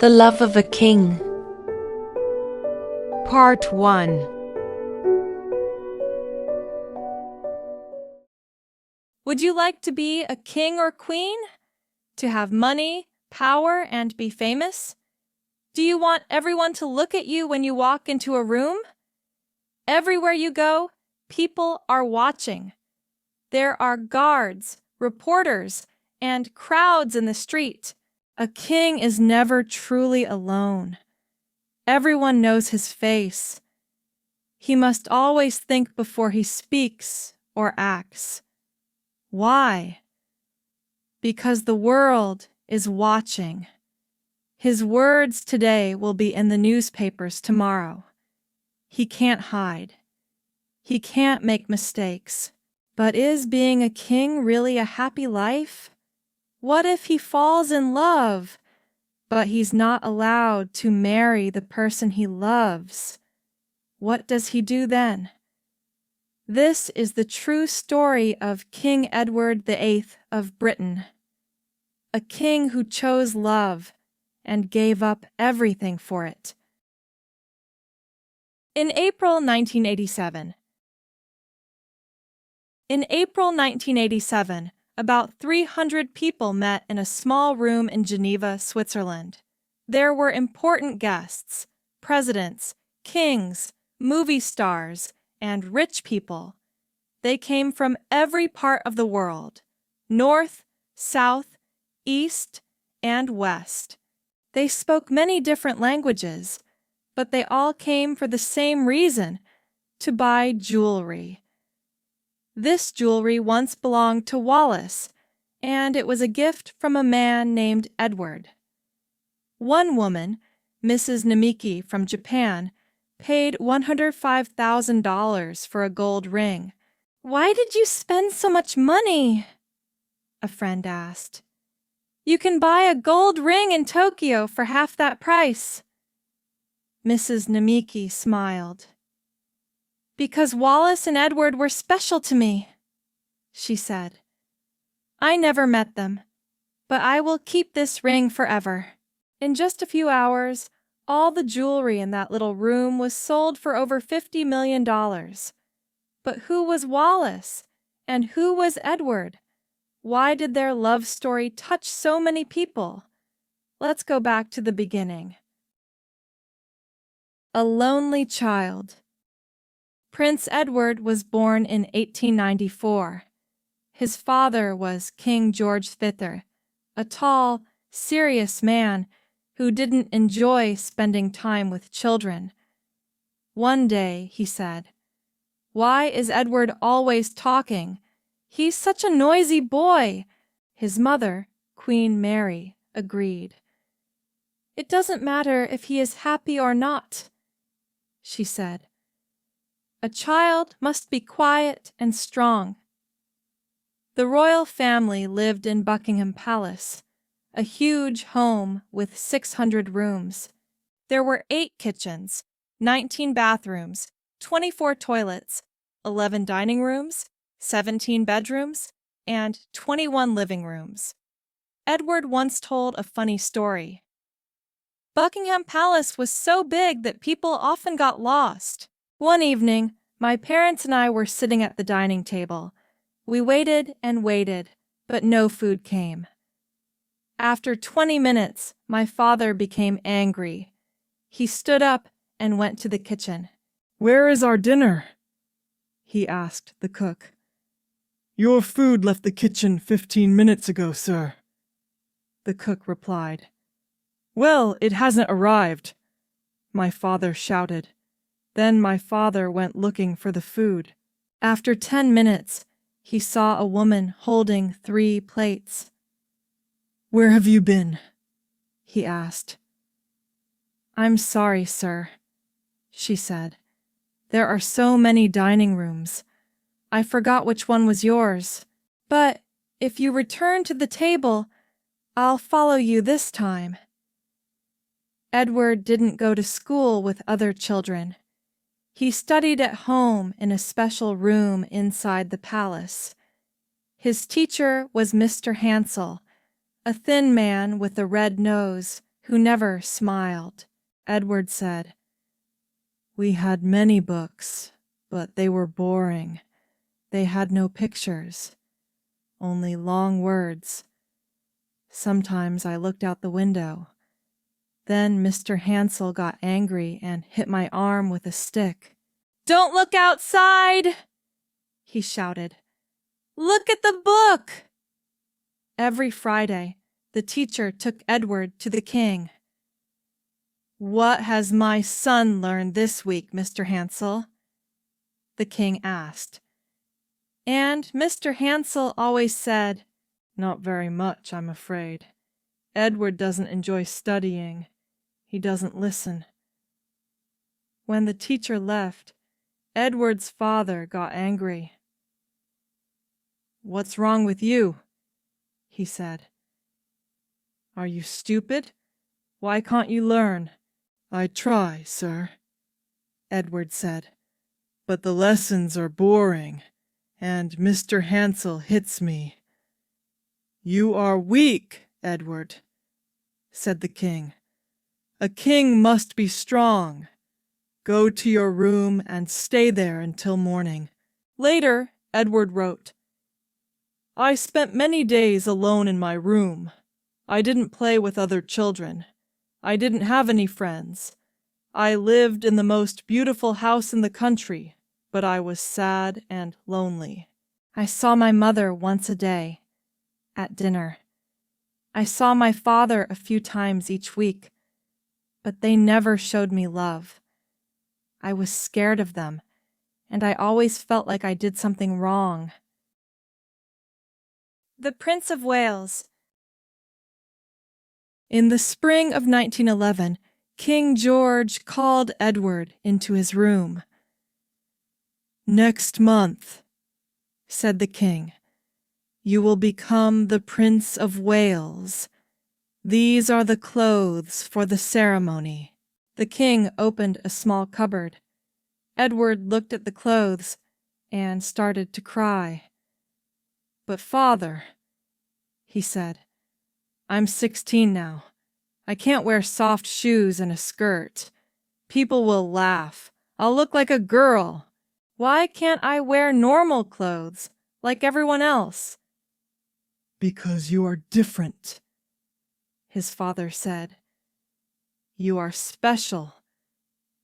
The Love of a King. Part 1. Would you like to be a king or queen? To have money, power, and be famous? Do you want everyone to look at you when you walk into a room? Everywhere you go, people are watching. There are guards, reporters, and crowds in the street. A king is never truly alone. Everyone knows his face. He must always think before he speaks or acts. Why? Because the world is watching. His words today will be in the newspapers tomorrow. He can't hide. He can't make mistakes. But is being a king really a happy life? What if he falls in love, but he's not allowed to marry the person he loves? What does he do then? This is the true story of King Edward VIII of Britain, a king who chose love and gave up everything for it. In April 1987, about 300 people met in a small room in Geneva, Switzerland. There were important guests, presidents, kings, movie stars, and rich people. They came from every part of the world, north, south, east, and west. They spoke many different languages, but they all came for the same reason, to buy jewelry. This jewelry once belonged to Wallis, and it was a gift from a man named Edward. One woman, Mrs. Namiki from Japan, paid $105,000 for a gold ring. "Why did you spend so much money?" a friend asked. "You can buy a gold ring in Tokyo for half that price." Mrs. Namiki smiled. "Because Wallis and Edward were special to me," she said. "I never met them, but I will keep this ring forever." In just a few hours, all the jewelry in that little room was sold for over $50 million. But who was Wallis? And who was Edward? Why did their love story touch so many people? Let's go back to the beginning. A lonely child. Prince Edward was born in 1894. His father was King George VIII, a tall, serious man who didn't enjoy spending time with children. One day he said, "Why is Edward always talking? He's such a noisy boy." His mother, Queen Mary, agreed. "It doesn't matter if he is happy or not," she said. "A child must be quiet and strong." The royal family lived in Buckingham Palace, a huge home with 600 rooms. There were 8 kitchens, 19 bathrooms, 24 toilets, 11 dining rooms, 17 bedrooms, and 21 living rooms. Edward once told a funny story. "Buckingham Palace was so big that people often got lost. One evening, my parents and I were sitting at the dining table. We waited and waited, but no food came. After 20 minutes, my father became angry. He stood up and went to the kitchen. "Where is our dinner?" he asked the cook. "Your food left the kitchen 15 minutes ago, sir," the cook replied. "Well, it hasn't arrived," my father shouted. Then my father went looking for the food. After 10 minutes, he saw a woman holding 3 plates. "Where have you been?" he asked. "I'm sorry, sir," she said. "There are so many dining rooms. I forgot which one was yours. But if you return to the table, I'll follow you this time." Edward didn't go to school with other children. He studied at home in a special room inside the palace. His teacher was Mr. Hansel, a thin man with a red nose who never smiled. Edward said, "We had many books, but they were boring. They had no pictures, only long words. Sometimes I looked out the window. Then Mr. Hansel got angry and hit my arm with a stick. "Don't look outside!" he shouted. "Look at the book!" Every Friday, the teacher took Edward to the king. "What has my son learned this week, Mr. Hansel?" the king asked. And Mr. Hansel always said, "Not very much, I'm afraid. Edward doesn't enjoy studying. He doesn't listen." When the teacher left, Edward's father got angry. "What's wrong with you?" he said. "Are you stupid? Why can't you learn?" "I try, sir," Edward said, "but the lessons are boring, and Mr. Hansel hits me." "You are weak, Edward," said the king. "A king must be strong. Go to your room and stay there until morning." Later, Edward wrote, "I spent many days alone in my room. I didn't play with other children. I didn't have any friends. I lived in the most beautiful house in the country, but I was sad and lonely. I saw my mother once a day, at dinner. I saw my father a few times each week, but they never showed me love. I was scared of them, and I always felt like I did something wrong." The Prince of Wales. In the spring of 1911, King George called Edward into his room. "Next month," said the king, "you will become the Prince of Wales. These are the clothes for the ceremony." The king opened a small cupboard. Edward looked at the clothes and started to cry. "But father," he said, "I'm 16 now. I can't wear soft shoes and a skirt. People will laugh. I'll look like a girl. Why can't I wear normal clothes like everyone else?" "Because you are different," his father said. "You are special.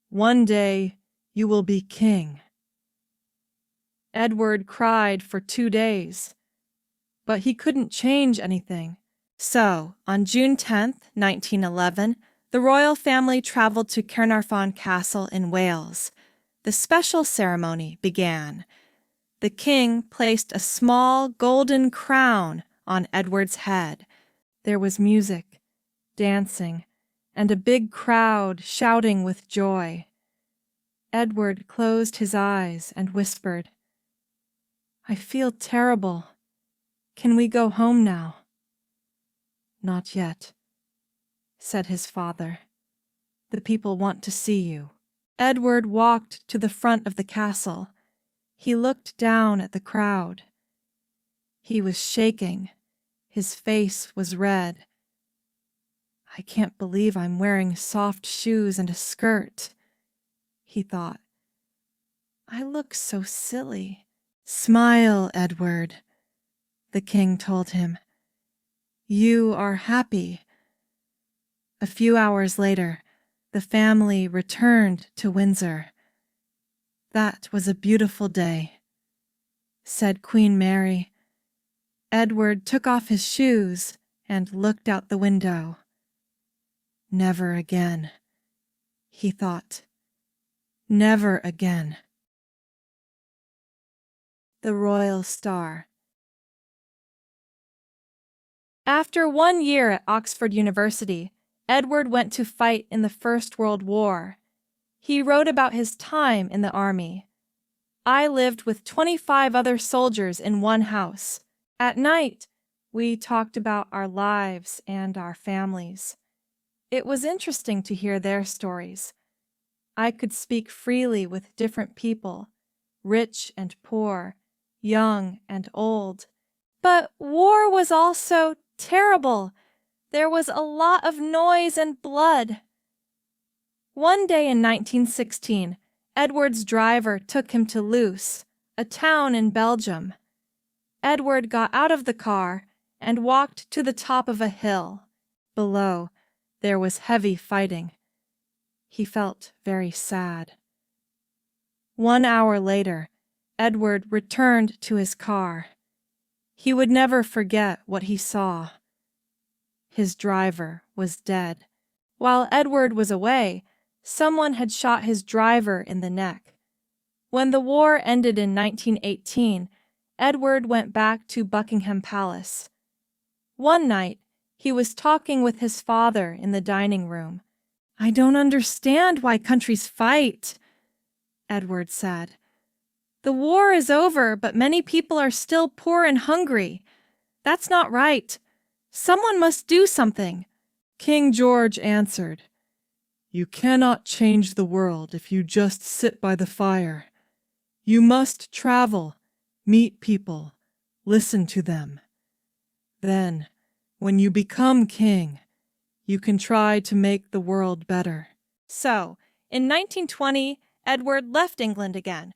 One day you will be king." Edward cried for 2 days, but he couldn't change anything. So, on June 10th, 1911, the royal family traveled to Caernarfon Castle in Wales. The special ceremony began. The king placed a small golden crown on Edward's head. There was music, dancing, and a big crowd shouting with joy. Edward closed his eyes and whispered, "I feel terrible. Can we go home now?" "Not yet," said his father. "The people want to see you." Edward walked to the front of the castle. He looked down at the crowd. He was shaking. His face was red. "I can't believe I'm wearing soft shoes and a skirt," he thought. "I look so silly." "Smile, Edward," the king told him. "You are happy." A few hours later, the family returned to Windsor. "That was a beautiful day," said Queen Mary. Edward took off his shoes and looked out the window. "Never again," he thought. "Never again." The Royal Star. After 1 year at Oxford University, Edward went to fight in the First World War. He wrote about his time in the army. "I lived with 25 other soldiers in one house. At night, we talked about our lives and our families. It was interesting to hear their stories. I could speak freely with different people, rich and poor, young and old. But war was also terrible. There was a lot of noise and blood. One day in 1916, Edward's driver took him to Loos, a town in Belgium. Edward got out of the car and walked to the top of a hill. Below, there was heavy fighting. He felt very sad. 1 hour later, Edward returned to his car. He would never forget what he saw. His driver was dead. While Edward was away, someone had shot his driver in the neck. When the war ended in 1918, Edward went back to Buckingham Palace. One night, he was talking with his father in the dining room. "I don't understand why countries fight," Edward said. "The war is over, but many people are still poor and hungry. That's not right. Someone must do something." King George answered, "You cannot change the world if you just sit by the fire. You must travel, meet people, listen to them. Then, when you become king, you can try to make the world better." So, in 1920, Edward left England again.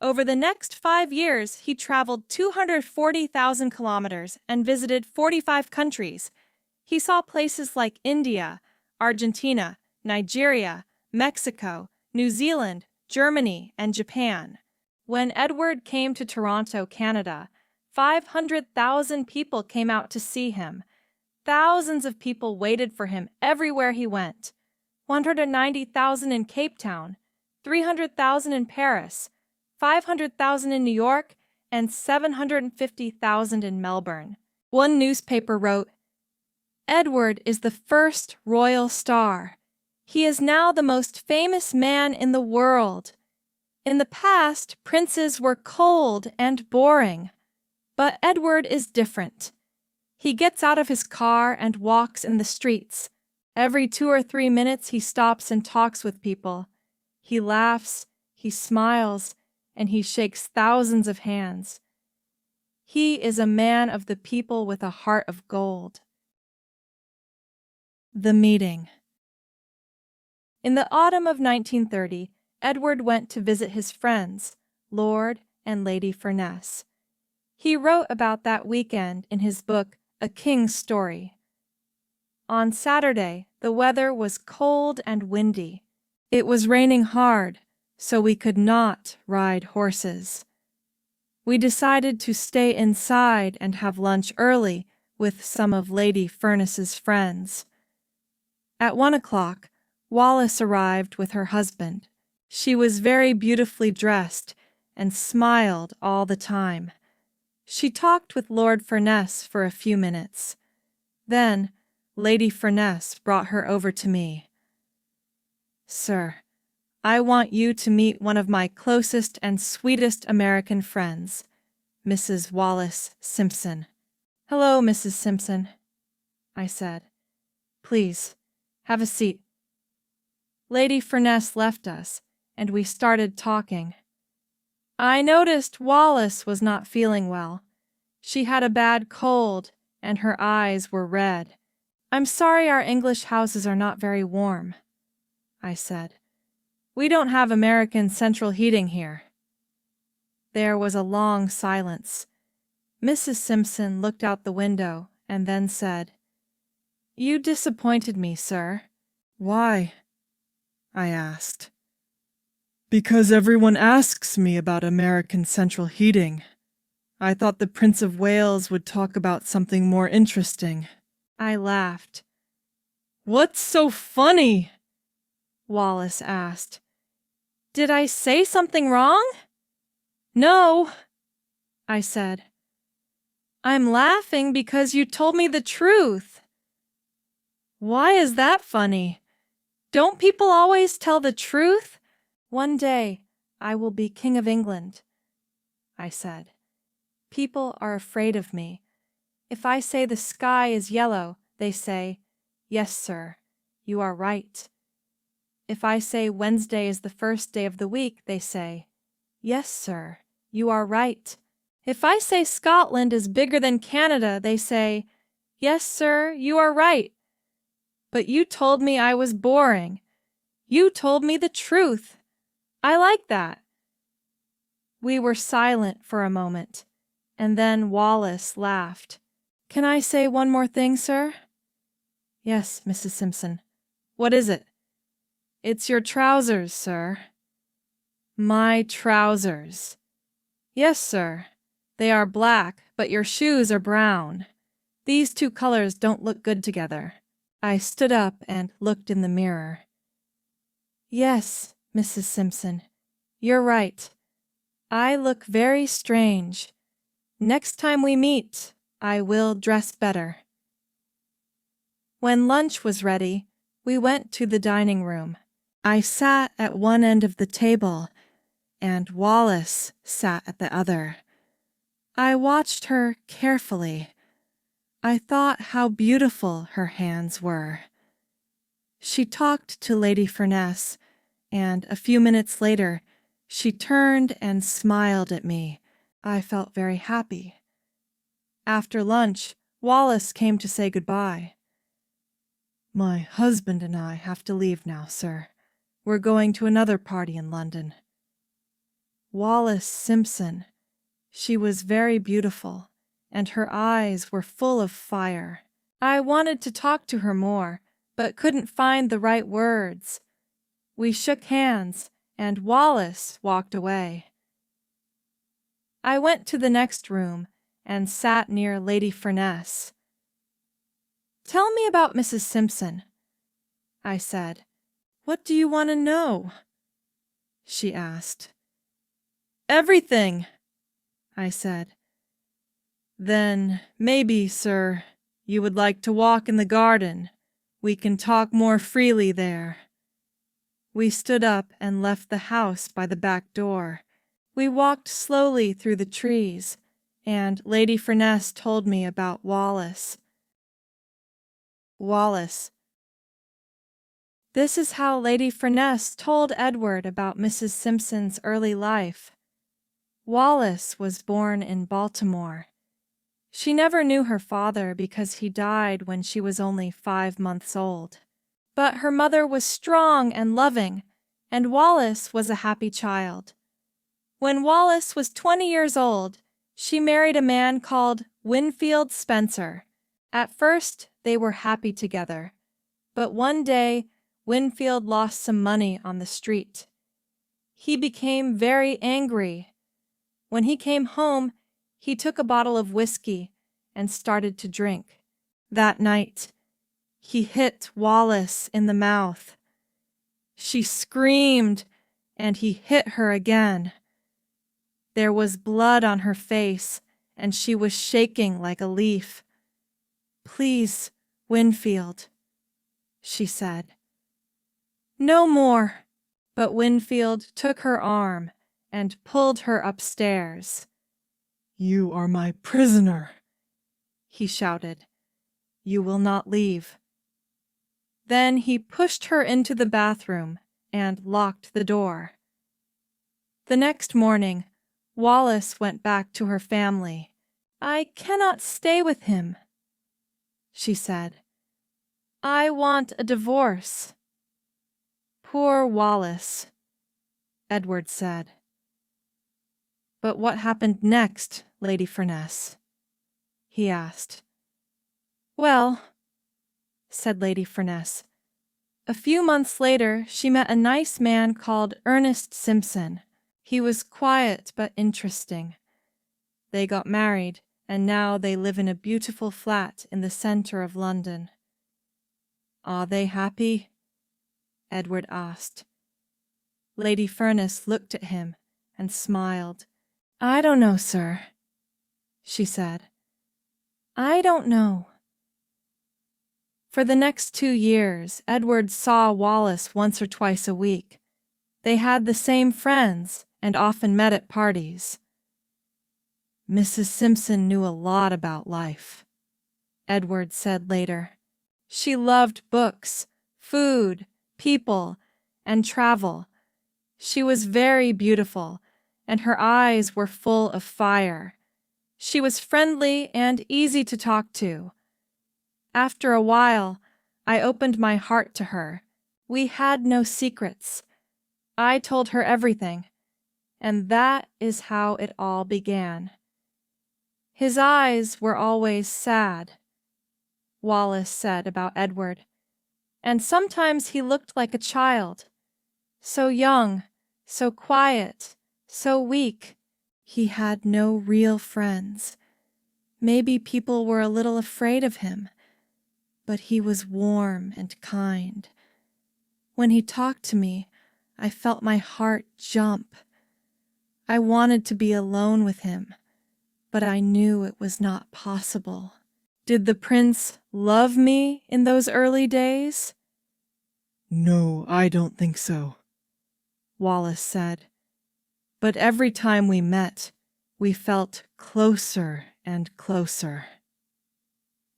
Over the next 5 years, he traveled 240,000 kilometers and visited 45 countries. He saw places like India, Argentina, Nigeria, Mexico, New Zealand, Germany, and Japan. When Edward came to Toronto, Canada, 500,000 people came out to see him. Thousands of people waited for him everywhere he went. 190,000 in Cape Town, 300,000 in Paris, 500,000 in New York, and 750,000 in Melbourne. One newspaper wrote, "Edward is the first royal star. He is now the most famous man in the world. In the past, princes were cold and boring, but Edward is different. He gets out of his car and walks in the streets. Every 2 or 3 minutes he stops and talks with people. He laughs, he smiles, and he shakes thousands of hands. He is a man of the people with a heart of gold." The meeting. In the autumn of 1930, Edward went to visit his friends, Lord and Lady Furness. He wrote about that weekend in his book, A King's Story. On Saturday, the weather was cold and windy. It was raining hard, so we could not ride horses. We decided to stay inside and have lunch early with some of Lady Furness's friends. At 1 o'clock, Wallis arrived with her husband. She was very beautifully dressed and smiled all the time. She talked with Lord Furness for a few minutes. Then, Lady Furness brought her over to me. "Sir, I want you to meet one of my closest and sweetest American friends, Mrs. Wallis Simpson." "Hello, Mrs. Simpson," I said. "Please, have a seat." Lady Furness left us, and we started talking. I noticed Wallis was not feeling well. She had a bad cold, and her eyes were red. "I'm sorry our English houses are not very warm," I said. "We don't have American central heating here." There was a long silence. Mrs. Simpson looked out the window and then said, "You disappointed me, sir." "Why?" I asked. "Because everyone asks me about American central heating. I thought the Prince of Wales would talk about something more interesting." I laughed. "What's so funny?" Wallis asked. "Did I say something wrong?" "No," I said. "I'm laughing because you told me the truth." "Why is that funny? Don't people always tell the truth?" "One day I will be King of England," I said. "People are afraid of me. If I say the sky is yellow, they say, 'Yes, sir, you are right.' If I say Wednesday is the first day of the week, they say, 'Yes, sir, you are right.' If I say Scotland is bigger than Canada, they say, Yes, sir, you are right. But you told me I was boring. You told me the truth. I like that. We were silent for a moment, and then Wallis laughed. Can I say one more thing, sir? Yes, Mrs. Simpson. What is it? It's your trousers, sir. My trousers. Yes, sir. They are black, but your shoes are brown. These two colors don't look good together. I stood up and looked in the mirror. Yes, Mrs. Simpson, you're right. I look very strange. Next time we meet, I will dress better. When lunch was ready, we went to the dining room. I sat at one end of the table, and Wallis sat at the other. I watched her carefully. I thought how beautiful her hands were. She talked to Lady Furness, and a few minutes later, she turned and smiled at me. I felt very happy. After lunch, Wallis came to say goodbye. My husband and I have to leave now, sir. We're going to another party in London. Wallis Simpson. She was very beautiful, and her eyes were full of fire. I wanted to talk to her more, but couldn't find the right words. We shook hands, and Wallis walked away. I went to the next room and sat near Lady Furness. Tell me about Mrs. Simpson, I said. What do you want to know? She asked. Everything, I said. Then maybe, sir, you would like to walk in the garden. We can talk more freely there. We stood up and left the house by the back door. We walked slowly through the trees, and Lady Furness told me about Wallis. Wallis. This is how Lady Furness told Edward about Mrs. Simpson's early life. Wallis was born in Baltimore. She never knew her father because he died when she was only 5 months old. But her mother was strong and loving, and Wallis was a happy child. When Wallis was 20 years old, she married a man called Winfield Spencer. At first, they were happy together, but one day, Winfield lost some money on the street. He became very angry. When he came home, he took a bottle of whiskey and started to drink. That night, he hit Wallis in the mouth. She screamed, and he hit her again. There was blood on her face, and she was shaking like a leaf. Please, Winfield, she said. No more. But Winfield took her arm and pulled her upstairs. You are my prisoner, he shouted. You will not leave. Then he pushed her into the bathroom and locked the door. The next morning, Wallis went back to her family. I cannot stay with him, she said. I want a divorce. Poor Wallis, Edward said. But what happened next, Lady Furness? He asked. Well, said Lady Furness, a few months later she met a nice man called Ernest Simpson. He was quiet but interesting. They got married, and now they live in a beautiful flat in the center of London. Are they happy? Edward asked. Lady Furness looked at him and smiled. I don't know, sir, she said. I don't know. For the next 2 years, Edward saw Wallis once or twice a week. They had the same friends and often met at parties. Mrs. Simpson knew a lot about life, Edward said later. She loved books, food, people, and travel. She was very beautiful, and her eyes were full of fire. She was friendly and easy to talk to. After a while, I opened my heart to her. We had no secrets. I told her everything, and that is how it all began. His eyes were always sad, Wallis said about Edward, and sometimes he looked like a child. So young, so quiet, so weak. He had no real friends. Maybe people were a little afraid of him, but he was warm and kind. When he talked to me, I felt my heart jump. I wanted to be alone with him, but I knew it was not possible. Did the prince love me in those early days? No, I don't think so, Wallis said. But every time we met, we felt closer and closer.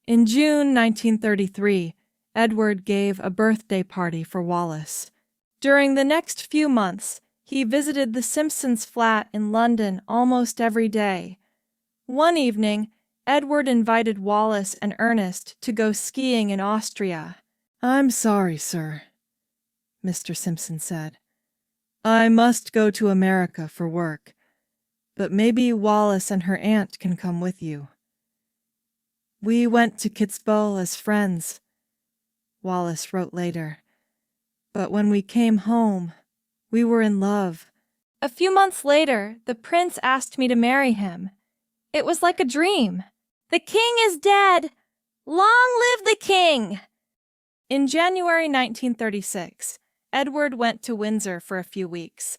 In June 1933, Edward gave a birthday party for Wallis. During the next few months, he visited the Simpsons' flat in London almost every day. One evening, Edward invited Wallis and Ernest to go skiing in Austria. I'm sorry, sir, Mr. Simpson said. I must go to America for work, but maybe Wallis and her aunt can come with you. We went to Kitzbühel as friends, Wallis wrote later, but when we came home, we were in love. A few months later, the prince asked me to marry him. It was like a dream. The king is dead! Long live the king! In January 1936, Edward went to Windsor for a few weeks.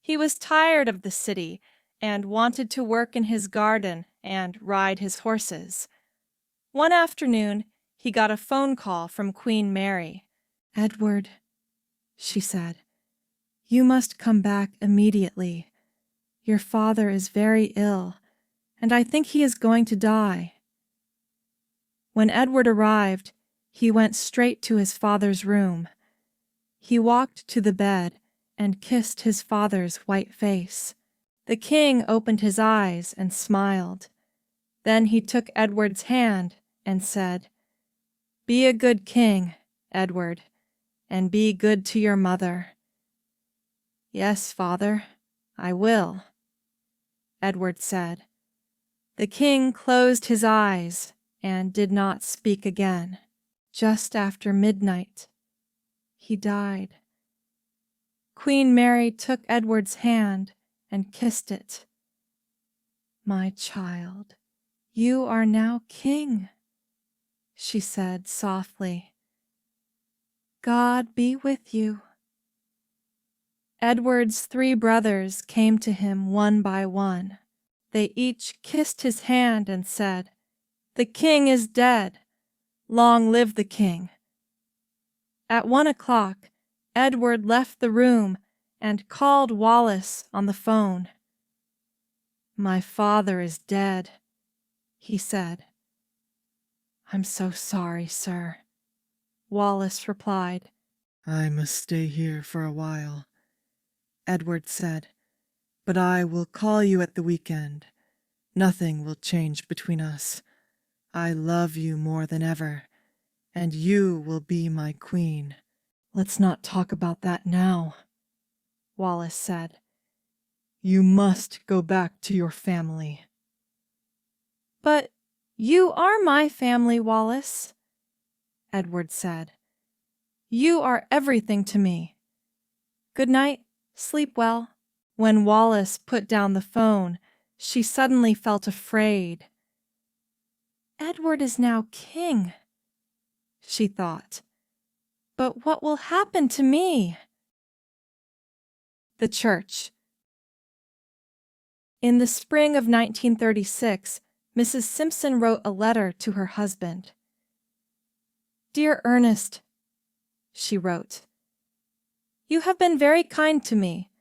He was tired of the city and wanted to work in his garden and ride his horses. One afternoon, he got a phone call from Queen Mary. Edward, she said, you must come back immediately. Your father is very ill, and I think he is going to die. When Edward arrived, he went straight to his father's room. He walked to the bed and kissed his father's white face. The king opened his eyes and smiled. Then he took Edward's hand and said, "Be a good king, Edward, and be good to your mother." "Yes, father, I will," Edward said. The king closed his eyes and did not speak again. Just after midnight, he died. Queen Mary took Edward's hand and kissed it. "My child, you are now king," she said softly. "God be with you." Edward's 3 brothers came to him one by one. They each kissed his hand and said, "The king is dead. Long live the king." At 1 o'clock, Edward left the room and called Wallis on the phone. "My father is dead," he said. "I'm so sorry, sir," Wallis replied. "I must stay here for a while," Edward said, "but I will call you at the weekend. Nothing will change between us. I love you more than ever, and you will be my queen." "Let's not talk about that now," Wallis said. "You must go back to your family." "But you are my family, Wallis," Edward said. "You are everything to me. Good night, sleep well." When Wallis put down the phone, she suddenly felt afraid. "Edward is now king," she thought. "But what will happen to me?" The church. In the spring of 1936, Mrs. Simpson wrote a letter to her husband. "Dear Ernest," she wrote, "you have been very kind to me.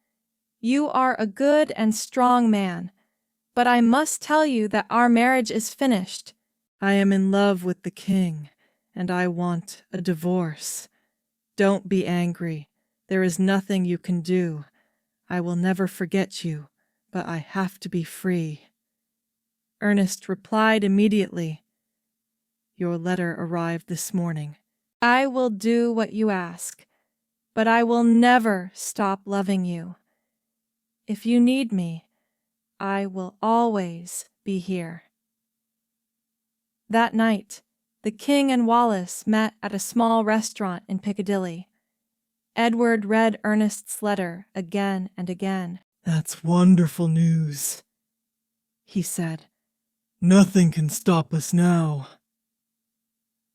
You are a good and strong man, but I must tell you that our marriage is finished. I am in love with the king, and I want a divorce. Don't be angry. There is nothing you can do. I will never forget you, but I have to be free." Ernest replied immediately, Your letter arrived this morning. I will do what you ask, but I will never stop loving you. If you need me, I will always be here." That night, the king and Wallis met at a small restaurant in Piccadilly. Edward read Ernest's letter again and again. "That's wonderful news," he said. "Nothing can stop us now."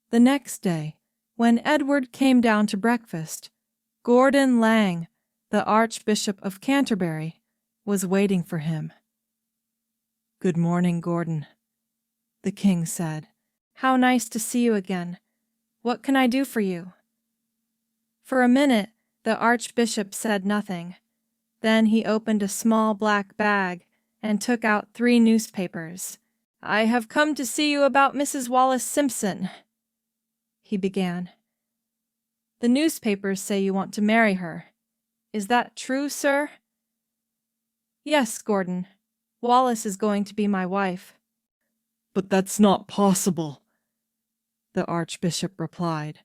The next day, when Edward came down to breakfast, Gordon Laing, the Archbishop of Canterbury, was waiting for him. "Good morning, Gordon," the king said. "How nice to see you again. What can I do for you?" For a minute, the Archbishop said nothing. Then he opened a small black bag and took out 3 newspapers. "I have come to see you about Mrs. Wallis Simpson," he began. "The newspapers say you want to marry her. Is that true, sir?" "Yes, Gordon. Wallis is going to be my wife." "But that's not possible," the Archbishop replied.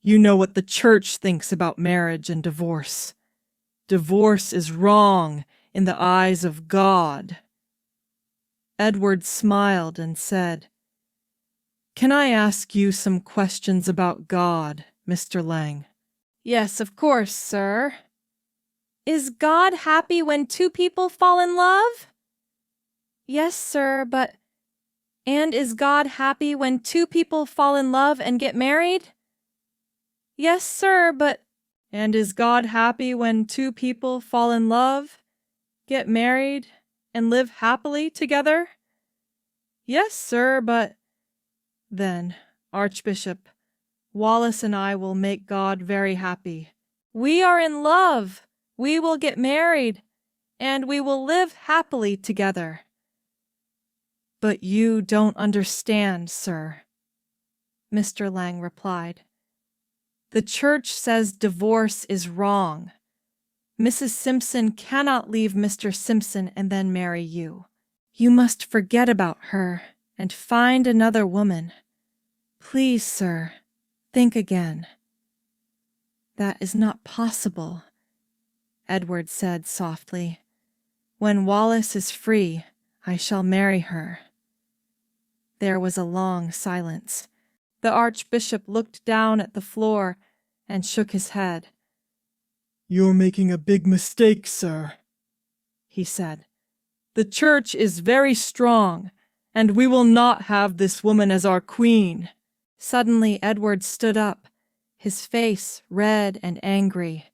"You know what the Church thinks about marriage and divorce. Divorce is wrong in the eyes of God." Edward smiled and said, "Can I ask you some questions about God, Mr. Laing?" "Yes, of course, sir." "Is God happy when 2 people fall in love?" "Yes, sir, but—" "And is God happy when 2 people fall in love and get married?" "Yes, sir, but—" "And is God happy when 2 people fall in love, get married, and live happily together?" "Yes, sir, but—" "Then, Archbishop, Wallis and I will make God very happy. We are in love. We will get married, and we will live happily together." "But you don't understand, sir," Mr. Laing replied. "The Church says divorce is wrong. Mrs. Simpson cannot leave Mr. Simpson and then marry you. You must forget about her and find another woman. Please, sir, think again." "That is not possible," Edward said softly. "When Wallis is free, I shall marry her." There was a long silence. The Archbishop looked down at the floor and shook his head. "You're making a big mistake, sir," he said. "The Church is very strong, and we will not have this woman as our queen." Suddenly Edward stood up, his face red and angry.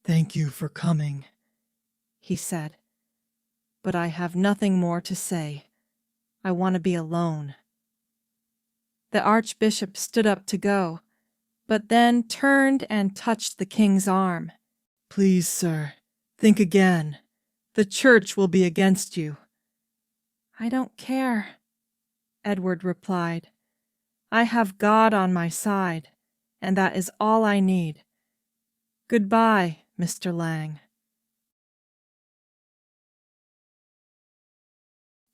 "Thank you for coming," he said. "But I have nothing more to say. I want to be alone." The Archbishop stood up to go, but then turned and touched the king's arm. "Please, sir, think again. The Church will be against you." "I don't care," Edward replied. "I have God on my side, and that is all I need. Goodbye, Mr. Laing."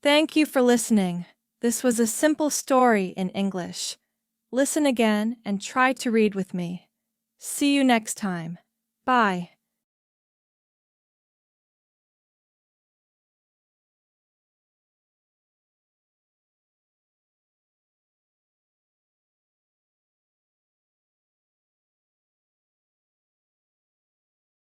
Thank you for listening. This was a simple story in English. Listen again and try to read with me. See you next time. Bye.